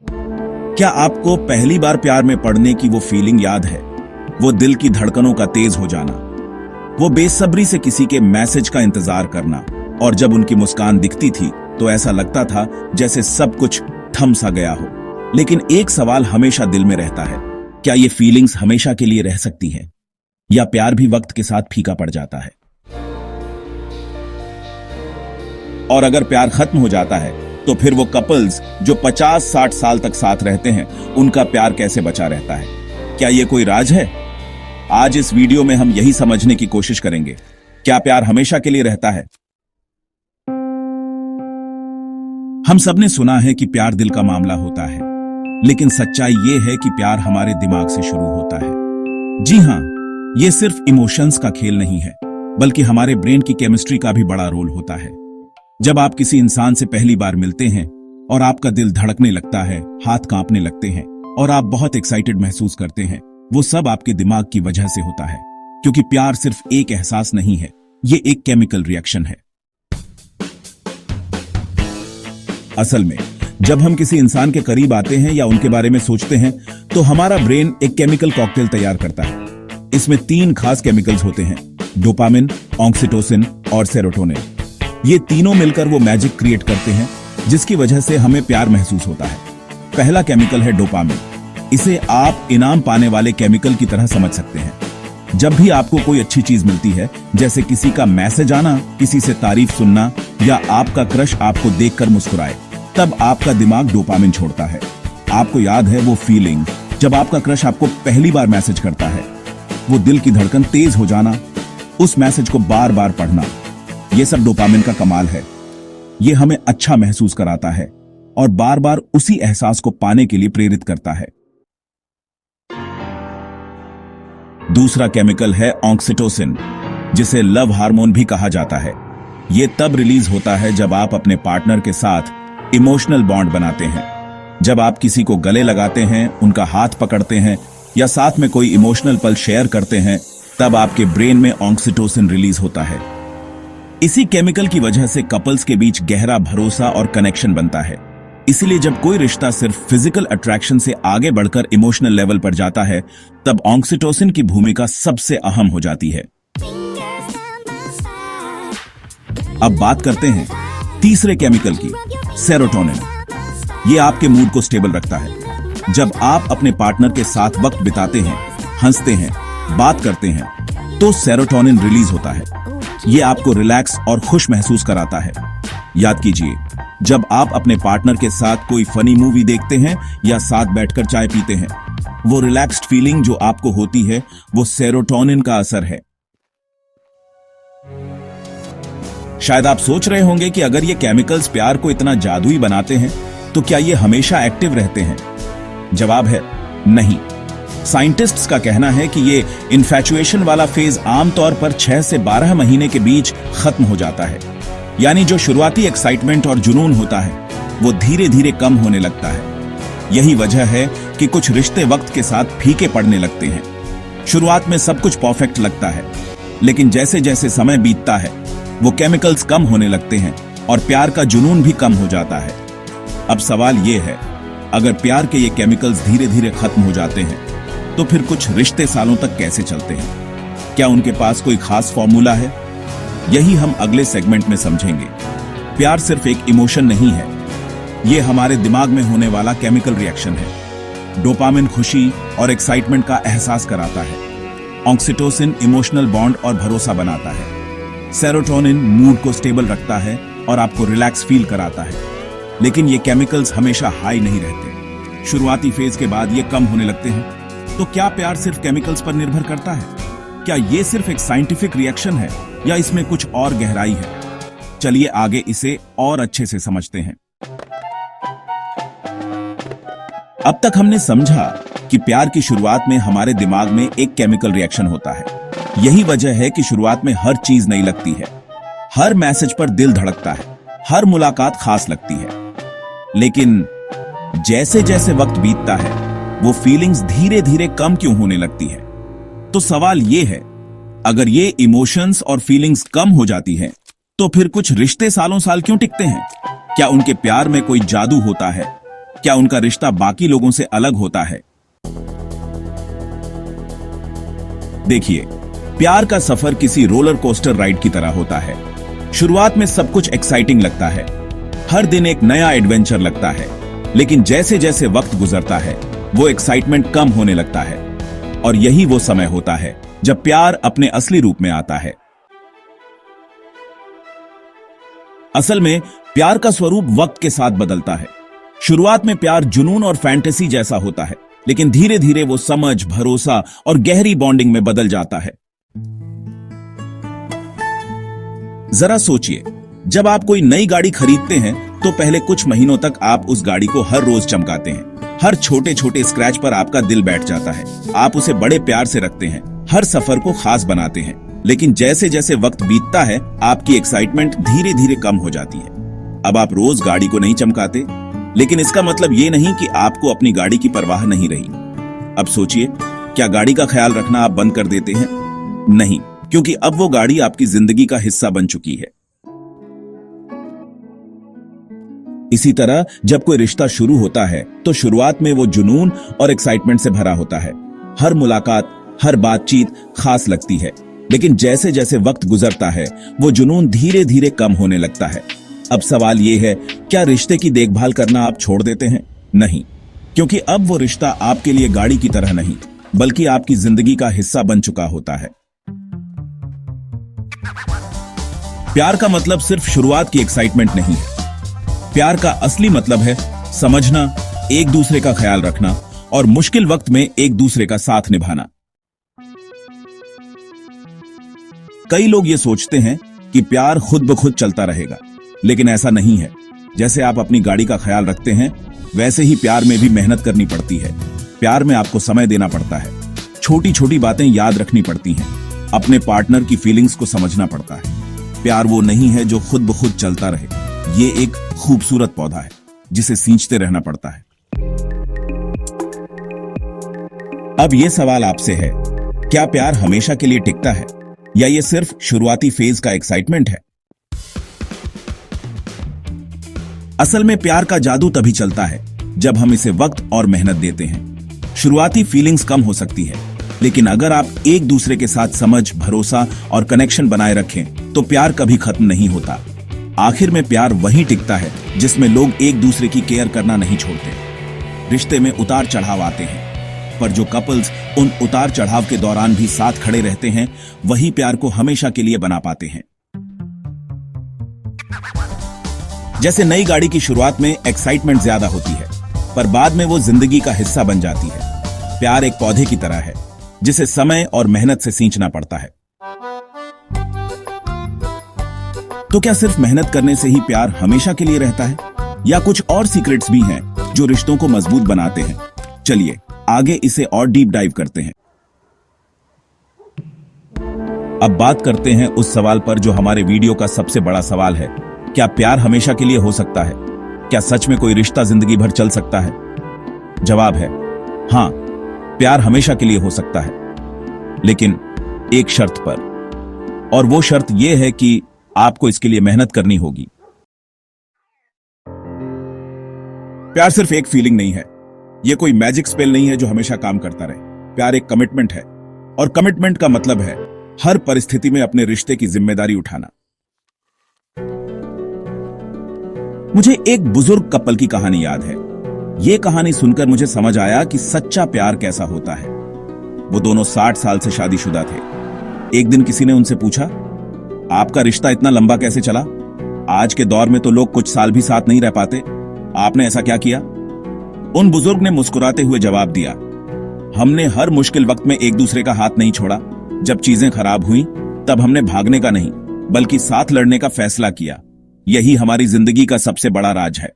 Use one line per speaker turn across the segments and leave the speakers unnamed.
क्या आपको पहली बार प्यार में पड़ने की वो फीलिंग याद है? वो दिल की धड़कनों का तेज हो जाना, वो बेसब्री से किसी के मैसेज का इंतजार करना, और जब उनकी मुस्कान दिखती थी तो ऐसा लगता था जैसे सब कुछ थम सा गया हो। लेकिन एक सवाल हमेशा दिल में रहता है, क्या ये फीलिंग्स हमेशा के लिए रह सकती है, या प्यार भी वक्त के साथ फीका पड़ जाता है? और अगर प्यार खत्म हो जाता है तो फिर वो कपल्स जो 50-60 साल तक साथ रहते हैं, उनका प्यार कैसे बचा रहता है? क्या ये कोई राज है? आज इस वीडियो में हम यही समझने की कोशिश करेंगे, क्या प्यार हमेशा के लिए रहता है? हम सबने सुना है कि प्यार दिल का मामला होता है, लेकिन सच्चाई ये है कि प्यार हमारे दिमाग से शुरू होता है। जी हां, ये सिर्फ इमोशंस का खेल नहीं है, बल्कि हमारे ब्रेन की केमिस्ट्री का भी बड़ा रोल होता है। जब आप किसी इंसान से पहली बार मिलते हैं और आपका दिल धड़कने लगता है, हाथ कांपने लगते हैं और आप बहुत एक्साइटेड महसूस करते हैं, वो सब आपके दिमाग की वजह से होता है। क्योंकि प्यार सिर्फ एक एहसास नहीं है, ये एक केमिकल रिएक्शन है। असल में जब हम किसी इंसान के करीब आते हैं या उनके बारे में सोचते हैं, तो हमारा ब्रेन एक केमिकल कॉकटेल तैयार करता है। इसमें 3 खास केमिकल्स होते हैं, डोपामिन, ऑक्सीटोसिन और सेरोटोनिन। ये तीनों मिलकर वो मैजिक क्रिएट करते हैं जिसकी वजह से हमें प्यार महसूस होता है। पहला केमिकल है डोपामिन। इसे आप इनाम पाने वाले केमिकल की तरह समझ सकते हैं। जब भी आपको कोई अच्छी चीज मिलती है, जैसे किसी का मैसेज आना, किसी से तारीफ सुनना, या आपका क्रश आपको देखकर मुस्कुराए, तब आपका दिमाग डोपामिन छोड़ता है। आपको याद है वो फीलिंग जब आपका क्रश आपको पहली बार मैसेज करता है, वो दिल की धड़कन तेज हो जाना, उस मैसेज को बार बार पढ़ना, ये सब डोपामिन का कमाल है। ये हमें अच्छा महसूस कराता है और बार बार उसी एहसास को पाने के लिए प्रेरित करता है। दूसरा केमिकल है ऑक्सीटोसिन, जिसे लव हार्मोन भी कहा जाता है। ये तब रिलीज होता है जब आप अपने पार्टनर के साथ इमोशनल बॉन्ड बनाते हैं। जब आप किसी को गले लगाते हैं, उनका हाथ पकड़ते हैं या साथ में कोई इमोशनल पल शेयर करते हैं, तब आपके ब्रेन में ऑक्सीटोसिन रिलीज होता है। इसी केमिकल की वजह से कपल्स के बीच गहरा भरोसा और कनेक्शन बनता है। इसलिए जब कोई रिश्ता सिर्फ फिजिकल अट्रैक्शन से आगे बढ़कर इमोशनल लेवल पर जाता है, तब ऑक्सीटोसिन की भूमिका सबसे अहम हो जाती है। अब बात करते हैं तीसरे केमिकल की, सेरोटोनिन। ये आपके मूड को स्टेबल रखता है। जब आप अपने पार्टनर के साथ वक्त बिताते हैं, हंसते हैं, बात करते हैं, तो सेरोटोनिन रिलीज होता है। ये आपको रिलैक्स और खुश महसूस कराता है। याद कीजिए, जब आप अपने पार्टनर के साथ कोई फनी मूवी देखते हैं या साथ बैठकर चाय पीते हैं, वो रिलैक्स्ड फीलिंग जो आपको होती है, वो सेरोटोनिन का असर है। शायद आप सोच रहे होंगे कि अगर ये केमिकल्स प्यार को इतना जादुई बनाते हैं, तो क्या ये हमेशा एक्टिव रहते हैं? जवाब है नहीं। साइंटिस्ट्स का कहना है कि ये इन्फैचुएशन वाला फेज आमतौर पर 6 से 12 महीने के बीच खत्म हो जाता है। यानी जो शुरुआती एक्साइटमेंट और जुनून होता है, वो धीरे धीरे कम होने लगता है। यही वजह है कि कुछ रिश्ते वक्त के साथ फीके पड़ने लगते हैं। शुरुआत में सब कुछ परफेक्ट लगता है, लेकिन जैसे जैसे समय बीतता है, वो केमिकल्स कम होने लगते हैं और प्यार का जुनून भी कम हो जाता है। अब सवाल ये है, अगर प्यार के ये केमिकल्स धीरे धीरे खत्म हो जाते हैं, तो फिर कुछ रिश्ते सालों तक कैसे चलते हैं? क्या उनके पास कोई खास फॉर्मूला है? यही हम अगले सेगमेंट में समझेंगे। प्यार सिर्फ एक इमोशन नहीं है, ये हमारे दिमाग में होने वाला केमिकल रिएक्शन है। डोपामिन खुशी और एक्साइटमेंट का एहसास कराता है। ऑक्सीटोसिन इमोशनल बॉन्ड और भरोसा बनाता है। सेरोटोनिन मूड को स्टेबल रखता है और आपको रिलैक्स फील कराता है। लेकिन ये केमिकल्स हमेशा हाई नहीं रहते। शुरुआती फेज के बाद ये कम होने लगते हैं। तो क्या प्यार सिर्फ केमिकल्स पर निर्भर करता है? क्या ये सिर्फ एक साइंटिफिक रिएक्शन है, या इसमें कुछ और गहराई है? चलिए आगे इसे और अच्छे से समझते हैं। अब तक हमने समझा कि प्यार की शुरुआत में हमारे दिमाग में एक केमिकल रिएक्शन होता है। यही वजह है कि शुरुआत में हर चीज नई लगती है, हर मैसेज पर दिल धड़कता है, हर मुलाकात खास लगती है। लेकिन जैसे जैसे वक्त बीतता है, वो फीलिंग्स धीरे धीरे कम क्यों होने लगती है? तो सवाल ये है, अगर ये इमोशंस और फीलिंग्स कम हो जाती हैं, तो फिर कुछ रिश्ते सालों साल क्यों टिकते हैं? क्या उनके प्यार में कोई जादू होता है? क्या उनका रिश्ता बाकी लोगों से अलग होता है? देखिए, प्यार का सफर किसी रोलर कोस्टर राइड की तरह होता है। शुरुआत में सब कुछ एक्साइटिंग लगता है, हर दिन एक नया एडवेंचर लगता है, लेकिन जैसे जैसे वक्त गुजरता है वो एक्साइटमेंट कम होने लगता है। और यही वो समय होता है जब प्यार अपने असली रूप में आता है। असल में प्यार का स्वरूप वक्त के साथ बदलता है। शुरुआत में प्यार जुनून और फैंटेसी जैसा होता है, लेकिन धीरे धीरे वो समझ, भरोसा और गहरी बॉन्डिंग में बदल जाता है। जरा सोचिए, जब आप कोई नई गाड़ी खरीदते हैं तो पहले कुछ महीनों तक आप उस गाड़ी को हर रोज चमकाते हैं। हर छोटे छोटे स्क्रैच पर आपका दिल बैठ जाता है। आप उसे बड़े प्यार से रखते हैं, हर सफर को खास बनाते हैं। लेकिन जैसे जैसे वक्त बीतता है आपकी एक्साइटमेंट धीरे धीरे कम हो जाती है। अब आप रोज गाड़ी को नहीं चमकाते, लेकिन इसका मतलब ये नहीं कि आपको अपनी गाड़ी की परवाह नहीं रही। अब सोचिए, क्या गाड़ी का ख्याल रखना आप बंद कर देते हैं? नहीं, क्योंकि अब वो गाड़ी आपकी जिंदगी का हिस्सा बन चुकी है। इसी तरह जब कोई रिश्ता शुरू होता है तो शुरुआत में वो जुनून और एक्साइटमेंट से भरा होता है। हर मुलाकात, हर बातचीत खास लगती है, लेकिन जैसे जैसे वक्त गुजरता है वो जुनून धीरे धीरे कम होने लगता है। अब सवाल ये है, क्या रिश्ते की देखभाल करना आप छोड़ देते हैं? नहीं, क्योंकि अब वो रिश्ता आपके लिए गाड़ी की तरह नहीं, बल्कि आपकी जिंदगी का हिस्सा बन चुका होता है। प्यार का मतलब सिर्फ शुरुआत की एक्साइटमेंट नहीं है। प्यार का असली मतलब है समझना, एक दूसरे का ख्याल रखना और मुश्किल वक्त में एक दूसरे का साथ निभाना। कई लोग ये सोचते हैं कि प्यार खुद ब खुद चलता रहेगा, लेकिन ऐसा नहीं है। जैसे आप अपनी गाड़ी का ख्याल रखते हैं, वैसे ही प्यार में भी मेहनत करनी पड़ती है। प्यार में आपको समय देना पड़ता है, छोटी छोटी बातें याद रखनी पड़ती हैं, अपने पार्टनर की फीलिंग्स को समझना पड़ता है। प्यार वो नहीं है जो खुद ब खुद चलता रहे। ये एक खूबसूरत पौधा है जिसे सींचते रहना पड़ता है। अब ये सवाल आपसे है, क्या प्यार हमेशा के लिए टिकता है या ये सिर्फ शुरुआती फेज का एक्साइटमेंट है? असल में प्यार का जादू तभी चलता है जब हम इसे वक्त और मेहनत देते हैं। शुरुआती फीलिंग्स कम हो सकती है, लेकिन अगर आप एक दूसरे के साथ समझ, भरोसा और कनेक्शन बनाए रखें तो प्यार कभी खत्म नहीं होता। आखिर में प्यार वहीं टिकता है जिसमें लोग एक दूसरे की केयर करना नहीं छोड़ते। रिश्ते में उतार चढ़ाव आते हैं, पर जो कपल्स उन उतार चढ़ाव के दौरान भी साथ खड़े रहते हैं, वही प्यार को हमेशा के लिए बना पाते हैं। जैसे नई गाड़ी की शुरुआत में एक्साइटमेंट ज्यादा होती है, पर बाद में वो जिंदगी का हिस्सा बन जाती है। प्यार एक पौधे की तरह है जिसे समय और मेहनत से सींचना पड़ता है। तो क्या सिर्फ मेहनत करने से ही प्यार हमेशा के लिए रहता है, या कुछ और सीक्रेट्स भी हैं जो रिश्तों को मजबूत बनाते हैं? चलिए आगे इसे और डीप डाइव करते हैं। अब बात करते हैं उस सवाल पर जो हमारे वीडियो का सबसे बड़ा सवाल है, क्या प्यार हमेशा के लिए हो सकता है? क्या सच में कोई रिश्ता जिंदगी भर चल सकता है? जवाब है हां, प्यार हमेशा के लिए हो सकता है, लेकिन एक शर्त पर। और वो शर्त यह है कि आपको इसके लिए मेहनत करनी होगी। प्यार सिर्फ एक फीलिंग नहीं है, यह कोई मैजिक स्पेल नहीं है जो हमेशा काम करता रहे। प्यार एक कमिटमेंट है, और कमिटमेंट का मतलब है हर परिस्थिति में अपने रिश्ते की जिम्मेदारी उठाना। मुझे एक बुजुर्ग कपल की कहानी याद है। यह कहानी सुनकर मुझे समझ आया कि सच्चा प्यार कैसा होता है। वो दोनों 60 साल से शादीशुदा थे। एक दिन किसी ने उनसे पूछा, आपका रिश्ता इतना लंबा कैसे चला? आज के दौर में तो लोग कुछ साल भी साथ नहीं रह पाते, आपने ऐसा क्या किया? उन बुजुर्ग ने मुस्कुराते हुए जवाब दिया, हमने हर मुश्किल वक्त में एक दूसरे का हाथ नहीं छोड़ा। जब चीजें खराब हुई तब हमने भागने का नहीं, बल्कि साथ लड़ने का फैसला किया। यही हमारी जिंदगी का सबसे बड़ा राज है।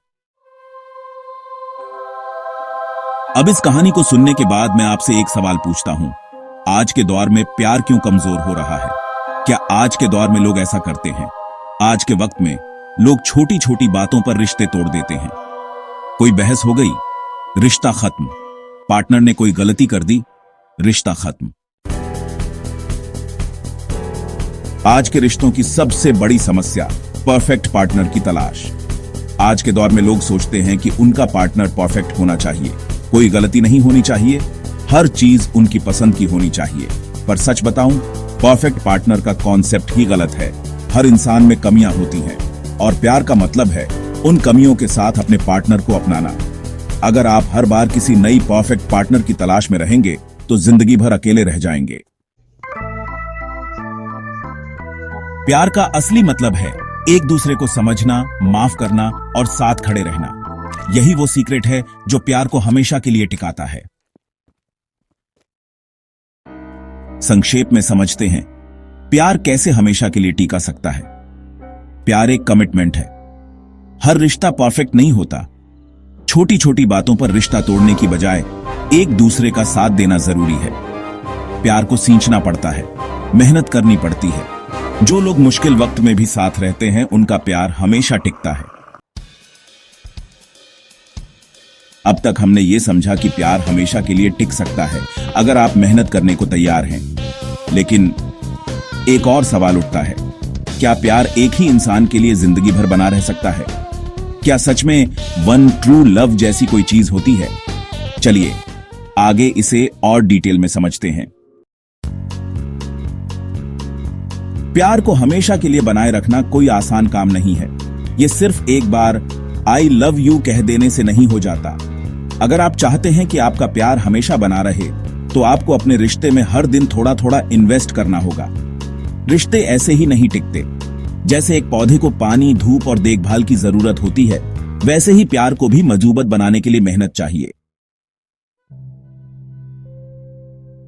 अब इस कहानी को सुनने के बाद मैं आपसे एक सवाल पूछता हूं, आज के दौर में प्यार क्यों कमजोर हो रहा है? क्या आज के दौर में लोग ऐसा करते हैं? आज के वक्त में लोग छोटी छोटी बातों पर रिश्ते तोड़ देते हैं। कोई बहस हो गई, रिश्ता खत्म। पार्टनर ने कोई गलती कर दी, रिश्ता खत्म। आज के रिश्तों की सबसे बड़ी समस्या परफेक्ट पार्टनर की तलाश। आज के दौर में लोग सोचते हैं कि उनका पार्टनर परफेक्ट होना चाहिए, कोई गलती नहीं होनी चाहिए, हर चीज उनकी पसंद की होनी चाहिए। पर सच बताऊं, परफेक्ट पार्टनर का कॉन्सेप्ट ही गलत है। हर इंसान में कमियां होती हैं और प्यार का मतलब है उन कमियों के साथ अपने पार्टनर को अपनाना। अगर आप हर बार किसी नई परफेक्ट पार्टनर की तलाश में रहेंगे तो जिंदगी भर अकेले रह जाएंगे। प्यार का असली मतलब है एक दूसरे को समझना, माफ करना और साथ खड़े रहना। यही वो सीक्रेट है जो प्यार को हमेशा के लिए टिकाता है। संक्षेप में समझते हैं, प्यार कैसे हमेशा के लिए टिका सकता है। प्यार एक कमिटमेंट है। हर रिश्ता परफेक्ट नहीं होता। छोटी छोटी बातों पर रिश्ता तोड़ने की बजाय एक दूसरे का साथ देना जरूरी है। प्यार को सींचना पड़ता है, मेहनत करनी पड़ती है। जो लोग मुश्किल वक्त में भी साथ रहते हैं उनका प्यार हमेशा टिकता है। अब तक हमने ये समझा कि प्यार हमेशा के लिए टिक सकता है अगर आप मेहनत करने को तैयार हैं। लेकिन एक और सवाल उठता है, क्या प्यार एक ही इंसान के लिए जिंदगी भर बना रह सकता है? क्या सच में वन ट्रू लव जैसी कोई चीज होती है? चलिए आगे इसे और डिटेल में समझते हैं। प्यार को हमेशा के लिए बनाए रखना कोई आसान काम नहीं है। यह सिर्फ एक बार आई लव यू कह देने से नहीं हो जाता। अगर आप चाहते हैं कि आपका प्यार हमेशा बना रहे तो आपको अपने रिश्ते में हर दिन थोड़ा थोड़ा इन्वेस्ट करना होगा। रिश्ते ऐसे ही नहीं टिकते। जैसे एक पौधे को पानी, धूप और देखभाल की जरूरत होती है, वैसे ही प्यार को भी मजबूत बनाने के लिए मेहनत चाहिए।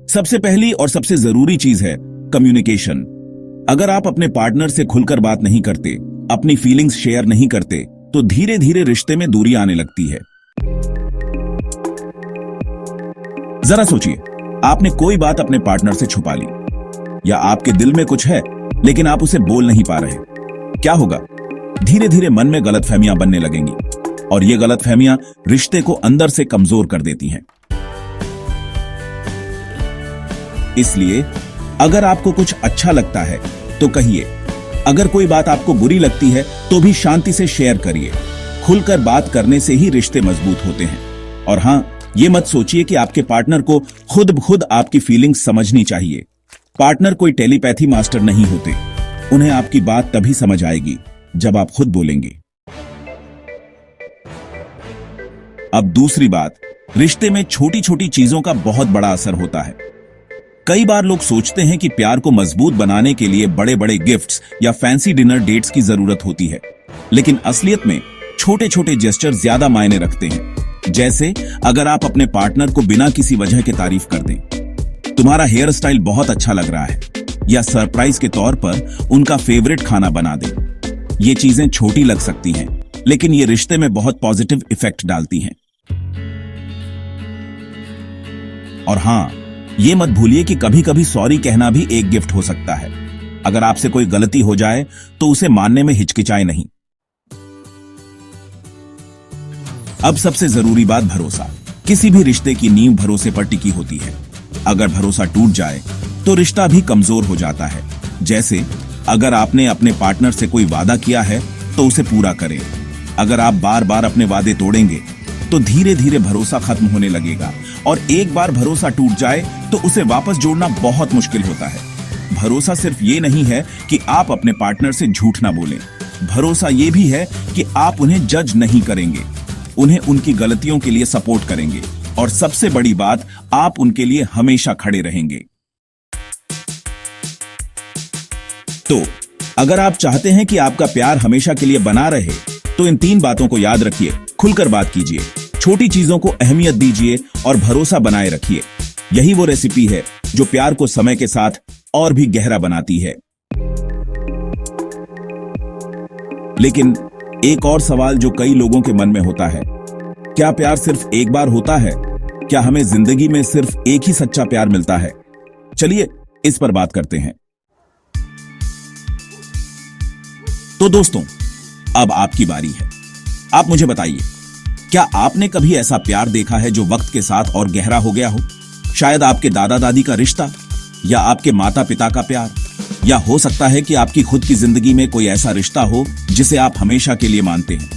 सबसे पहली और सबसे जरूरी चीज है कम्युनिकेशन। अगर आप अपने पार्टनर से खुलकर बात नहीं करते, अपनी फीलिंग्स शेयर नहीं करते, तो धीरे धीरे रिश्ते में दूरी आने लगती है। जरा सोचिए, आपने कोई बात अपने पार्टनर से छुपा ली, या आपके दिल में कुछ है लेकिन आप उसे बोल नहीं पा रहे। क्या होगा? धीरे धीरे मन में गलतफहमियां बनने लगेंगी और ये गलतफहमियां रिश्ते को अंदर से कमजोर कर देती हैं। इसलिए अगर आपको कुछ अच्छा लगता है तो कहिए। अगर कोई बात आपको बुरी लगती है तो भी शांति से शेयर करिए। खुलकर बात करने से ही रिश्ते मजबूत होते हैं। और हां, ये मत सोचिए कि आपके पार्टनर को खुद आपकी फीलिंग्स समझनी चाहिए। पार्टनर कोई टेलीपैथी मास्टर नहीं होते। उन्हें आपकी बात तभी समझ आएगी जब आप खुद बोलेंगे। अब दूसरी बात, रिश्ते में छोटी छोटी चीजों का बहुत बड़ा असर होता है। कई बार लोग सोचते हैं कि प्यार को मजबूत बनाने के लिए बड़े बड़े गिफ्ट्स या फैंसी डिनर डेट्स की जरूरत होती है, लेकिन असलियत में छोटे छोटे जेस्चर ज्यादा मायने रखते हैं। जैसे अगर आप अपने पार्टनर को बिना किसी वजह के तारीफ कर दें, तुम्हारा हेयर स्टाइल बहुत अच्छा लग रहा है, या सरप्राइज के तौर पर उनका फेवरेट खाना बना दें। ये चीजें छोटी लग सकती हैं, लेकिन ये रिश्ते में बहुत पॉजिटिव इफेक्ट डालती हैं। और हां, ये मत भूलिए कि कभी कभी सॉरी कहना भी एक गिफ्ट हो सकता है। अगर आपसे कोई गलती हो जाए तो उसे मानने में हिचकिचाए नहीं। अब सबसे जरूरी बात, भरोसा। किसी भी रिश्ते की नींव भरोसे पर टिकी होती है। अगर भरोसा टूट जाए तो रिश्ता भी कमजोर हो जाता है। जैसे अगर आपने अपने पार्टनर से कोई वादा किया है तो उसे पूरा करें। अगर आप बार बार अपने वादे तोड़ेंगे तो धीरे धीरे भरोसा खत्म होने लगेगा, और एक बार भरोसा टूट जाए तो उसे वापस जोड़ना बहुत मुश्किल होता है। भरोसा सिर्फ ये नहीं है कि आप अपने पार्टनर से झूठ ना बोलें। भरोसा ये भी है कि आप उन्हें जज नहीं करेंगे, उन्हें उनकी गलतियों के लिए सपोर्ट करेंगे, और सबसे बड़ी बात, आप उनके लिए हमेशा खड़े रहेंगे। तो अगर आप चाहते हैं कि आपका प्यार हमेशा के लिए बना रहे तो इन 3 बातों को याद रखिए। खुलकर बात कीजिए, छोटी चीजों को अहमियत दीजिए और भरोसा बनाए रखिए। यही वो रेसिपी है जो प्यार को समय के साथ और भी गहरा बनाती है। लेकिन एक और सवाल जो कई लोगों के मन में होता है, क्या प्यार सिर्फ एक बार होता है? क्या हमें जिंदगी में सिर्फ एक ही सच्चा प्यार मिलता है? चलिए इस पर बात करते हैं। तो दोस्तों, अब आपकी बारी है। आप मुझे बताइए, क्या आपने कभी ऐसा प्यार देखा है जो वक्त के साथ और गहरा हो गया हो? शायद आपके दादा दादी का रिश्ता, या आपके माता पिता का प्यार, या हो सकता है कि आपकी खुद की जिंदगी में कोई ऐसा रिश्ता हो जिसे आप हमेशा के लिए मानते हैं।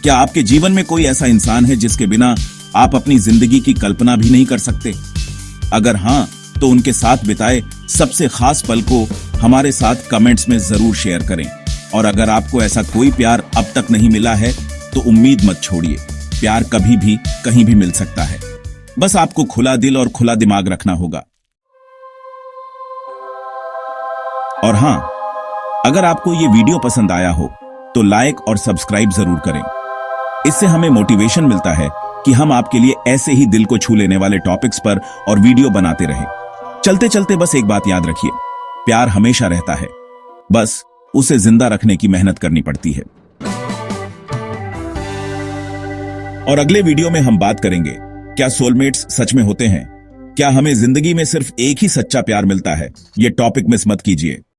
क्या आपके जीवन में कोई ऐसा इंसान है जिसके बिना आप अपनी जिंदगी की कल्पना भी नहीं कर सकते? अगर हां, तो उनके साथ बिताए सबसे खास पल को हमारे साथ कमेंट्स में जरूर शेयर करें। और अगर आपको ऐसा कोई प्यार अब तक नहीं मिला है तो उम्मीद मत छोड़िए, प्यार कभी भी कहीं भी मिल सकता है। बस आपको खुला दिल और खुला दिमाग रखना होगा। और हां, अगर आपको ये वीडियो पसंद आया हो तो लाइक और सब्सक्राइब जरूर करें। इससे हमें मोटिवेशन मिलता है कि हम आपके लिए ऐसे ही दिल को छू लेने वाले टॉपिक्स पर और वीडियो बनाते रहें। चलते चलते बस एक बात याद रखिए, प्यार हमेशा रहता है, बस उसे जिंदा रखने की मेहनत करनी पड़ती है। और अगले वीडियो में हम बात करेंगे, क्या सोलमेट्स सच में होते हैं? क्या हमें जिंदगी में सिर्फ एक ही सच्चा प्यार मिलता है? ये टॉपिक मिस मत कीजिए।